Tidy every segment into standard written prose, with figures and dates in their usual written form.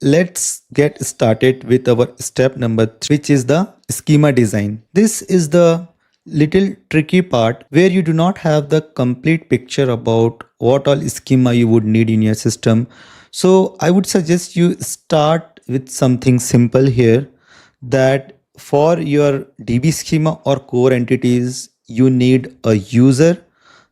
let's get started with our step number 3, which is the schema design. This is the little tricky part where you do not have the complete picture about what all schema you would need in your system. So I would suggest you start with something simple here, that for your DB schema or core entities, you need a user.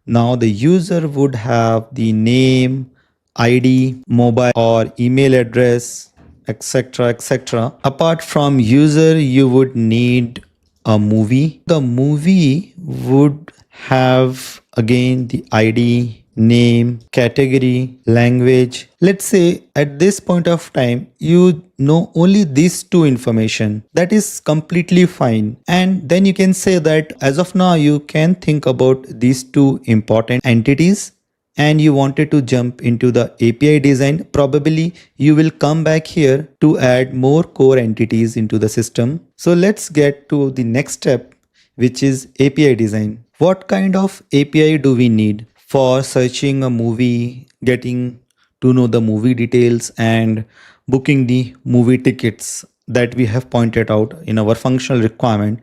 Now the user would have the name, ID, mobile or email address, etc. etc. Apart from user, you would need a movie. The movie would have again the ID, name, category, language. Let's say at this point of time you know only these two information. That is completely fine, and then you can say that as of now you can think about these two important entities and you wanted to jump into the API design. Probably you will come back here to add more core entities into the system. So let's get to the next step, which is API design. What kind of API do we need for searching a movie, getting to know the movie details and booking the movie tickets that we have pointed out in our functional requirement?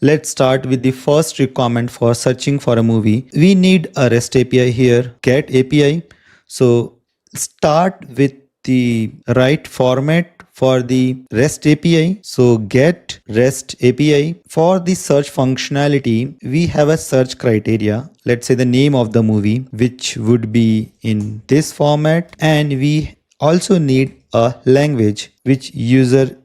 Let's start with the first requirement for searching for a movie. We need a REST API here, get API. So start with the right format for the REST API. So get REST API. For the search functionality, we have a search criteria. Let's say the name of the movie, which would be in this format. And we also need a language which user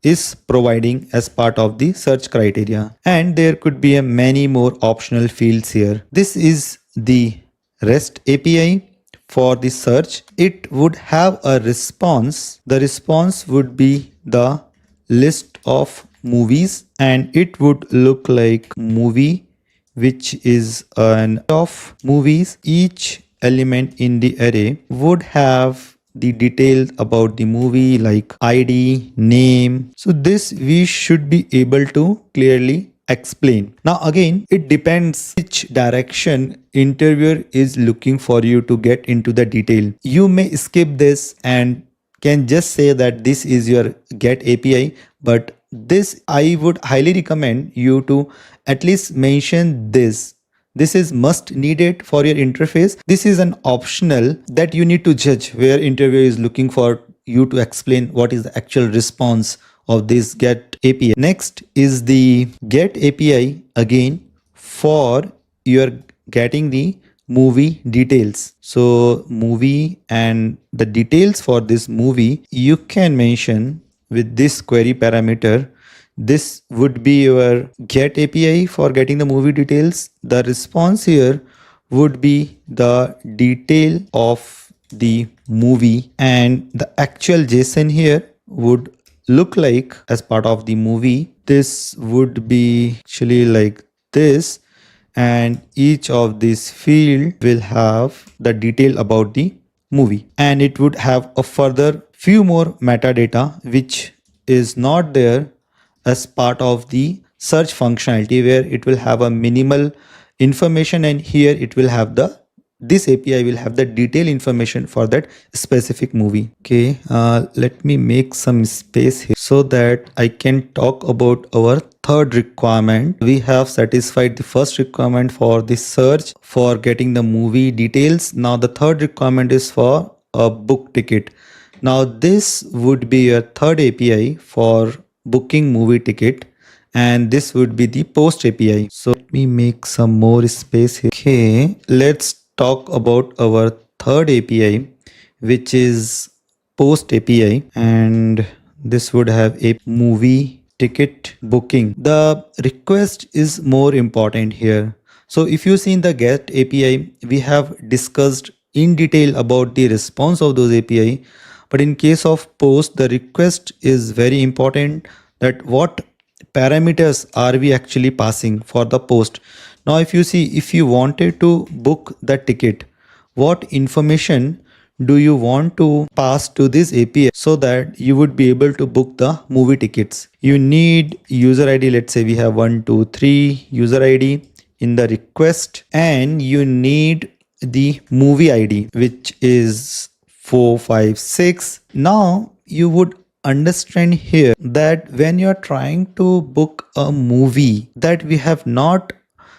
is providing as part of the search criteria, and there could be a many more optional fields here. This is the REST API for the search. It would have a response. The response would be the list of movies, and it would look like movie, which is an of movies. Each element in the array would have the details about the movie like ID, name. So this we should be able to clearly explain. Now again, it depends which direction interviewer is looking for you to get into the detail. You may skip this and can just say that this is your get API, but this I would highly recommend you to at least mention this. This is must needed for your interface. This is an optional that you need to judge, where interviewer is looking for you to explain what is the actual response of this get API. Next is the get API again for your getting the movie details. So movie and the details for this movie you can mention with this query parameter. This would be your get API for getting the movie details. The response here would be the detail of the movie, and the actual JSON here would look like as part of the movie. This would be actually like this, and each of these field will have the detail about the movie, and it would have a further few more metadata which is not there as part of the search functionality, where it will have a minimal information, and here it will have the this API will have the detailed information for that specific movie. Okay, let me make some space here so that I can talk about our third requirement. We have satisfied the first requirement for the search for getting the movie details. Now the third requirement is for a book ticket. Now this would be a third API for booking movie ticket, and this would be the post API. So let me make some more space here. Okay, let's talk about our third API, which is post API, and this would have a movie ticket booking. The request is more important here. So if you see in the get API, we have discussed in detail about the response of those API. But in case of post, the request is very important, that what parameters are we actually passing for the post. Now if you see, if you wanted to book the ticket, what information do you want to pass to this API so that you would be able to book the movie tickets? You need user ID. Let's say we have 1, 2, 3 user ID in the request, and you need the movie ID, which is 4, 5, 6. Now you would understand here that when you're trying to book a movie that we have not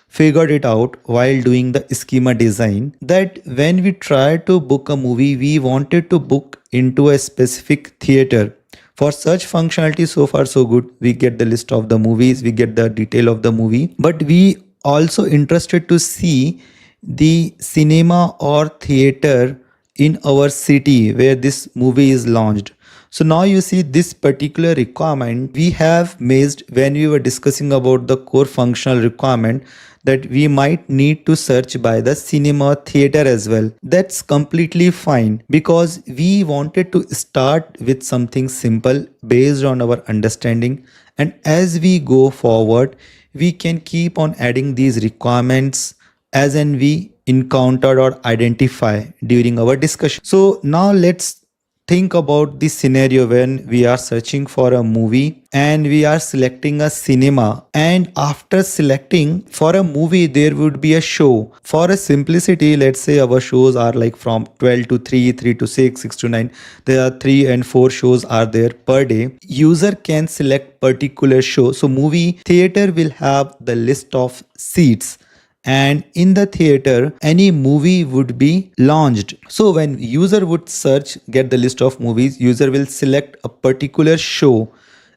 figured it out while doing the schema design, that when we try to book a movie, we wanted to book into a specific theater. For such functionality, so far so good. We get the list of the movies, we get the detail of the movie, but we also interested to see the cinema or theater in our city where this movie is launched. So now you see this particular requirement we have made when we were discussing about the core functional requirement, that we might need to search by the cinema theater as well. That's completely fine because we wanted to start with something simple based on our understanding, and as we go forward we can keep on adding these requirements as and we encountered or identify during our discussion. So now let's think about the scenario when we are searching for a movie and we are selecting a cinema, and after selecting for a movie there would be a show. For a simplicity, let's say our shows are like from 12 to 3, 3 to 6, 6 to 9. There are 3 and 4 shows are there per day. User can select particular show. So movie theater will have the list of seats, and in the theater any movie would be launched. So when user would search, get the list of movies, user will select a particular show,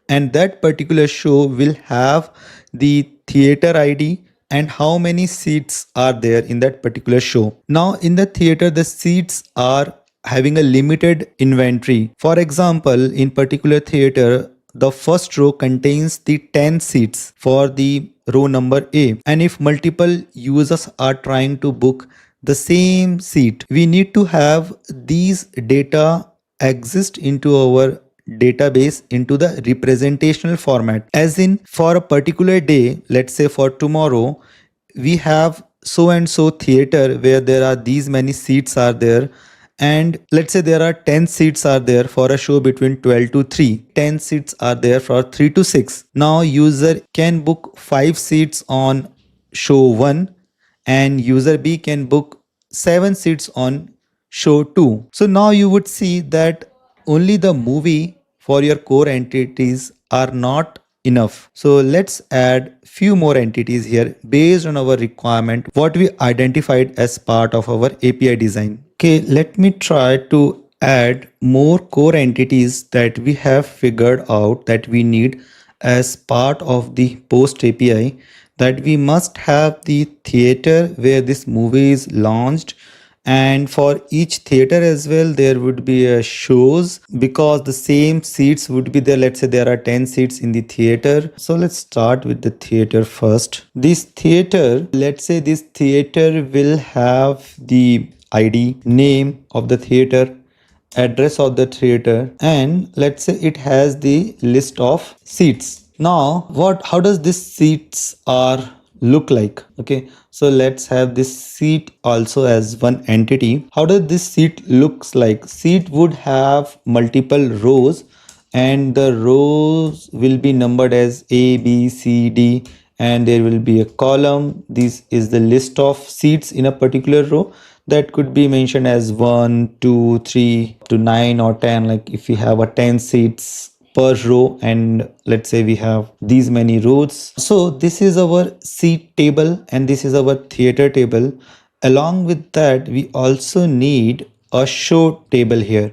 and that particular show will have the theater ID and how many seats are there in that particular show. Now in the theater the seats are having a limited inventory. For example, in particular theater the first row contains the 10 seats for the row number A, and if multiple users are trying to book the same seat, we need to have these data exist into our database into the representational format, as in for a particular day, let's say for tomorrow we have so and so theater where there are these many seats are there, and let's say there are 10 seats are there for a show between 12 to 3, 10 seats are there for 3 to 6. Now user can book 5 seats on show 1 and user B can book 7 seats on show 2. So now you would see that only the movie for your core entities are not enough. So let's add few more entities here based on our requirement, what we identified as part of our API design. Okay, let me try to add more core entities that we have figured out that we need as part of the post API, that we must have the theater where this movie is launched, and for each theater as well there would be a shows because the same seats would be there. Let's say there are 10 seats in the theater, so let's start with the theater first. This theater, let's say this theater will have the ID, name of the theater, address of the theater, and let's say it has the list of seats. Now how does this seats are look like? Okay, so let's have this seat also as one entity. How does this seat looks like? Seat would have multiple rows, and the rows will be numbered as A, B, C, D, and there will be a column. This is the list of seats in a particular row that could be mentioned as 1, 2, 3 to 9 or 10. Like if we have a 10 seats per row and let's say we have these many rows. So this is our seat table and this is our theater table. Along with that we also need a show table here.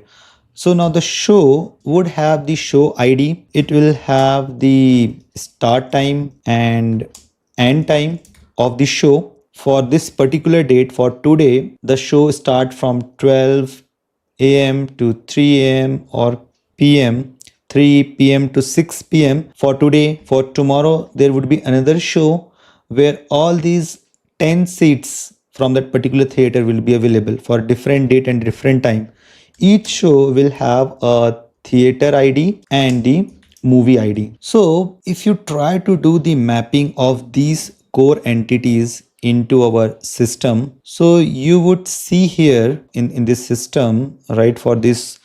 So now the show would have the show ID, it will have the start time and end time of the show. For this particular date, for today, the show start from 12 a.m. to 3 a.m. or p.m. 3 p.m. to 6 p.m. for today. For tomorrow, there would be another show where all these 10 seats from that particular theater will be available for different date and different time. Each show will have a theater ID and the movie ID. So if you try to do the mapping of these core entities into our system, so you would see here in this system, right, for these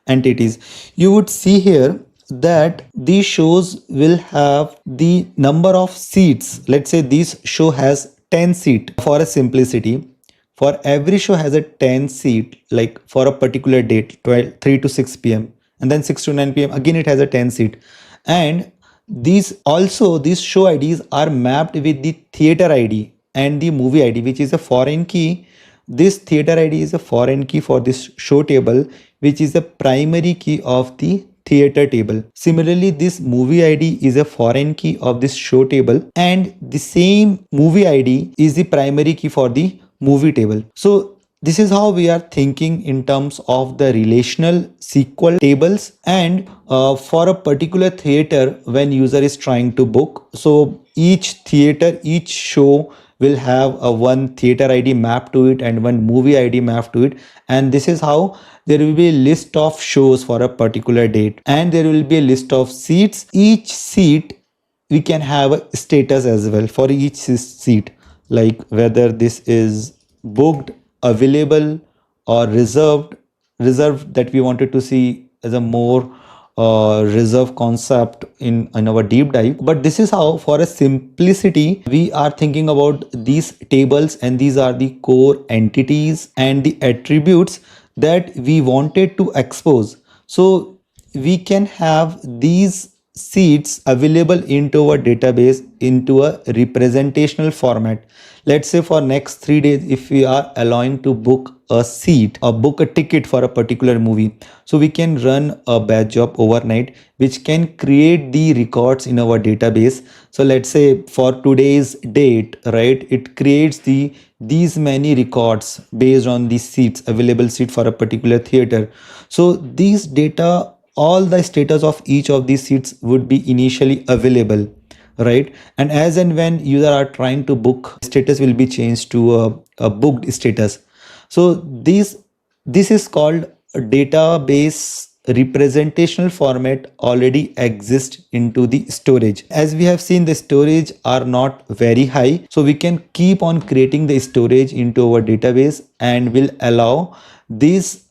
entities, you would see here that these shows will have the number of seats. Let's say this show has 10 seat. For a simplicity, for every show has a 10 seat, like for a particular date, 3 to 6 p.m. And then 6 to 9 p.m. again it has a 10 seat. And these show IDs are mapped with the theater ID and the movie ID, which is a foreign key. This theater ID is a foreign key for this show table, which is the primary key of the theater table. Similarly, this movie ID is a foreign key of this show table, and the same movie ID is the primary key for the movie table. So this is how we are thinking in terms of the relational SQL tables. And for a particular theater, when user is trying to book, so each theater, each show will have a one theater ID mapped to it and one movie ID mapped to it. And this is how there will be a list of shows for a particular date, and there will be a list of seats. Each seat we can have a status as well for each seat, like whether this is booked, available, or reserved, that we wanted to see as a more reserve concept in our deep dive. But this is how, for a simplicity, we are thinking about these tables, and these are the core entities and the attributes that we wanted to expose. So we can have these seats available into our database into a representational format. Let's say for next 3 days, if we are allowing to book a seat or book a ticket for a particular movie, so we can run a batch job overnight which can create the records in our database. So let's say for today's date, right, it creates these many records based on the seats, available seat for a particular theater. So these data, all the status of each of these seats would be initially available, right? And as and when user are trying to book, status will be changed to a booked status. So this is called a database representational format already exists into the storage. As we have seen, the storage are not very high, so we can keep on creating the storage into our database and will allow these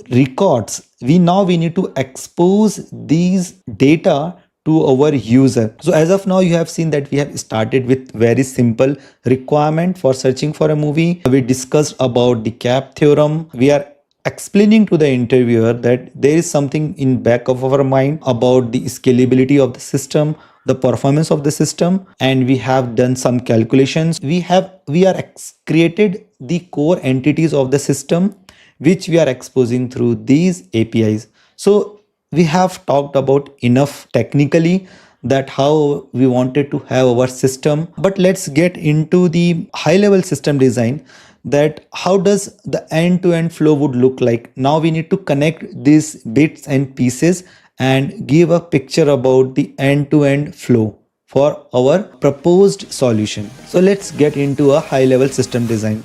records. We need to expose these data to our user. So as of now, you have seen that we have started with very simple requirement for searching for a movie. We discussed about the cap theorem. We are explaining to the interviewer that there is something in back of our mind about the scalability of the system, the performance of the system, and we have done some calculations. We are created the core entities of the system, which we are exposing through these APIs. So we have talked about enough technically that how we wanted to have our system. But let's get into the high level system design, that how does the end-to-end flow would look like. Now we need to connect these bits and pieces and give a picture about the end-to-end flow for our proposed solution. So let's get into a high level system design.